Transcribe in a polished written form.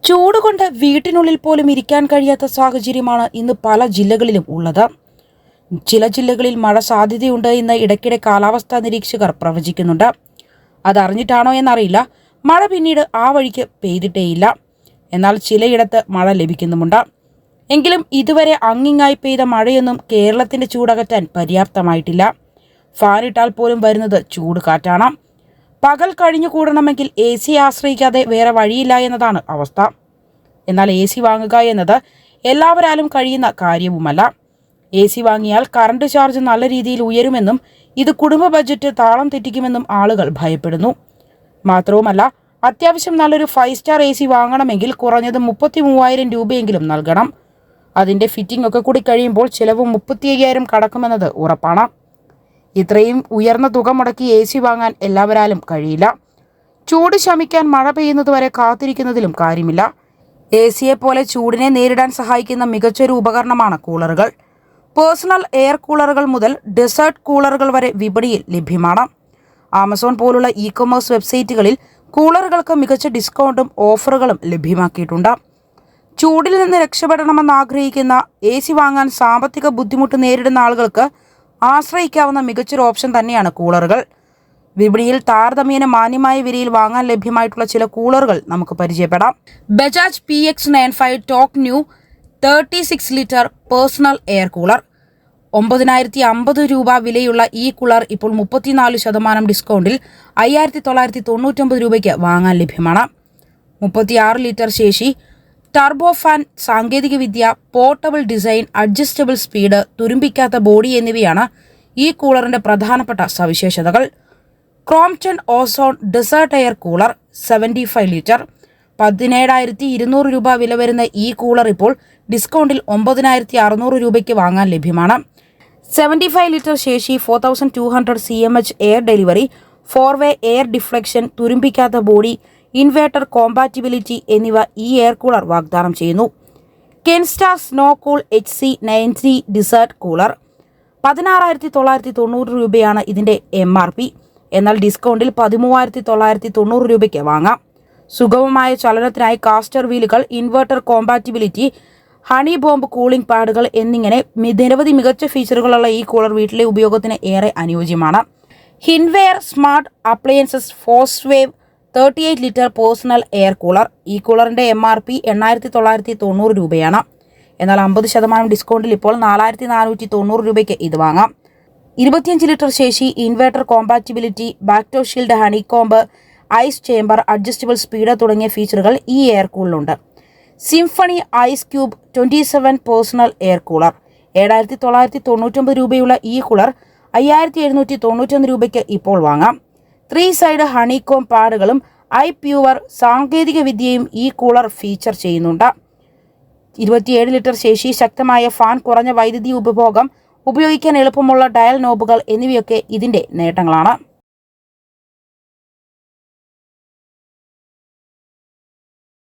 ചൂടുകൊണ്ട് വീട്ടിനുള്ളിൽ പോലും ഇരിക്കാൻ കഴിയാത്ത സാഹചര്യമാണ് ഇന്ന് പല ജില്ലകളിലും ഉള്ളത്. ചില ജില്ലകളിൽ മഴ സാധ്യതയുണ്ട് എന്ന് ഇടയ്ക്കിടെ കാലാവസ്ഥാ നിരീക്ഷകർ പ്രവചിക്കുന്നുണ്ട്. അതറിഞ്ഞിട്ടാണോ എന്നറിയില്ല, മഴ പിന്നീട് ആ വഴിക്ക് പെയ്തിട്ടേയില്ല. എന്നാൽ ചിലയിടത്ത് മഴ ലഭിക്കുന്നുമുണ്ട്. എങ്കിലും ഇതുവരെ അങ്ങിങ്ങായി പെയ്ത മഴയൊന്നും കേരളത്തിന്റെ ചൂടകറ്റാൻ പര്യാപ്തമായിട്ടില്ല. ഫാനിട്ടാൽ പോലും വരുന്നത് ചൂട് കാറ്റാണ്. പകൽ കഴിഞ്ഞുകൂടണമെങ്കിൽ AC ആശ്രയിക്കാതെ വേറെ വഴിയില്ല എന്നതാണ് അവസ്ഥ. എന്നാൽ AC വാങ്ങുക എന്നത് എല്ലാവരാലും കഴിയുന്ന കാര്യവുമല്ല. AC വാങ്ങിയാൽ കറണ്ട് ചാർജ് നല്ല രീതിയിൽ ഉയരുമെന്നും ഇത് കുടുംബ ബജറ്റ് താളം തെറ്റിക്കുമെന്നും ആളുകൾ ഭയപ്പെടുന്നു. മാത്രവുമല്ല, അത്യാവശ്യം നല്ലൊരു 5 സ്റ്റാർ AC വാങ്ങണമെങ്കിൽ കുറഞ്ഞത് 33,000 രൂപയെങ്കിലും നൽകണം. അതിന്റെ ഫിറ്റിംഗ് ഒക്കെ കൂടി കഴിയുമ്പോൾ ചിലവ് 35,000 കടക്കുമെന്നത് ഉറപ്പാണ്. ഇത്രയും ഉയർന്ന തുക മുടക്കി AC വാങ്ങാൻ എല്ലാവരാലും കഴിയില്ല. ചൂട് ശമിക്കാൻ മഴ പെയ്യുന്നതുവരെ കാത്തിരിക്കുന്നതിലും കാര്യമില്ല. ACയെ പോലെ ചൂടിനെ നേരിടാൻ സഹായിക്കുന്ന മികച്ചൊരു ഉപകരണമാണ് കൂളറുകൾ. പേഴ്സണൽ എയർ കൂളറുകൾ മുതൽ ഡെസേർട്ട് കൂളറുകൾ വരെ വിപണിയിൽ ലഭ്യമാണ്. ആമസോൺ പോലുള്ള ഇ-കൊമേഴ്സ് വെബ്സൈറ്റുകളിൽ കൂളറുകൾക്ക് മികച്ച ഡിസ്കൗണ്ടും ഓഫറുകളും ലഭ്യമാക്കിയിട്ടുണ്ട്. ചൂടിൽ നിന്ന് രക്ഷപ്പെടണമെന്ന് ആഗ്രഹിക്കുന്ന AC വാങ്ങാൻ സാമ്പത്തിക ബുദ്ധിമുട്ട് നേരിടുന്ന ആളുകൾക്ക് ആശ്രയിക്കാവുന്ന മികച്ചൊരു ഓപ്ഷൻ തന്നെയാണ് കൂളറുകൾ. വിപണിയിൽ താരതമ്യേന മാന്യമായ വിലയിൽ വാങ്ങാൻ ലഭ്യമായിട്ടുള്ള ചില കൂളറുകൾ നമുക്ക് പരിചയപ്പെടാം. Bajaj PX95 talk new 36 litre personal air cooler. 9,050 രൂപ വിലയുള്ള ഈ കൂളർ ഇപ്പോൾ 34% ഡിസ്കൗണ്ടിൽ 5,999 രൂപയ്ക്ക് വാങ്ങാൻ ലഭ്യമാണ്. 36 ലിറ്റർ ശേഷി, ടർബോ ഫാൻ സാങ്കേതികവിദ്യ, പോർട്ടബിൾ ഡിസൈൻ, അഡ്ജസ്റ്റബിൾ സ്പീഡ്, തുരുമ്പിക്കാത്ത ബോഡി എന്നിവയാണ് ഈ കൂളറിന്റെ പ്രധാനപ്പെട്ട സവിശേഷതകൾ. Crompton Ozone desert air cooler 75 litre. 17,200 രൂപ വില വരുന്ന ഈ കൂളർ ഇപ്പോൾ ഡിസ്കൗണ്ടിൽ 9,600 രൂപയ്ക്ക് വാങ്ങാൻ ലഭ്യമാണ്. 75 ലിറ്റർ ശേഷി, 4,200 CMH എയർ ഡെലിവറി, 4-വേ എയർ ഡിഫ്ലക്ഷൻ, തുരുമ്പിക്കാത്ത ബോഡി, ഇൻവേർട്ടർ കോമ്പാറ്റിബിലിറ്റി എന്നിവ ഈ എയർ കൂളർ വാഗ്ദാനം ചെയ്യുന്നു. Kenstar snow cool HC90 desert cooler. 16,990 രൂപയാണ് ഇതിന്റെ MRP. എന്നാൽ ഡിസ്കൗണ്ടിൽ 13,990 രൂപയ്ക്ക് വാങ്ങാം. സുഗമമായ ചലനത്തിനായി കാസ്റ്റർ വീലുകൾ, inverter compatibility, honeycomb cooling പാഡുകൾ എന്നിങ്ങനെ നിരവധി മികച്ച ഫീച്ചറുകളുള്ള ഈ കൂളർ വീട്ടിലെ ഉപയോഗത്തിന് ഏറെ അനുയോജ്യമാണ്. Hindware smart appliances force wave 38 litre personal air cooler. ഈ കൂളറിന്റെ MRP 8,990 രൂപയാണ്. എന്നാൽ 50% ഡിസ്കൗണ്ടിൽ ഇപ്പോൾ 4,490 രൂപയ്ക്ക് ഇത് വാങ്ങാം. 25 ലിറ്റർ ശേഷി, inverter compatibility, bacto shield, honeycomb, ice chamber, adjustable speed തുടങ്ങിയ ഫീച്ചറുകൾ ഈ എയർ കൂളിലുണ്ട്. Symphony ice cube 27 personal air cooler. 7,999 രൂപയുള്ള ഈ കൂളർ 5,791 രൂപയ്ക്ക് ഇപ്പോൾ വാങ്ങാം. 3 സൈഡ് ഹണികോം പാഡുകളും പ്യൂവർ സാങ്കേതിക വിദ്യയും ഈ കൂളർ ഫീച്ചർ ചെയ്യുന്നുണ്ട്. 27 ലിറ്റർ ശേഷി, ശക്തമായ ഫാൻ, കുറഞ്ഞ വൈദ്യുതി ഉപഭോഗം, ഉപയോഗിക്കാൻ എളുപ്പമുള്ള ഡയൽ നോബുകൾ എന്നിവയൊക്കെ ഇതിന്റെ നേട്ടങ്ങളാണ്.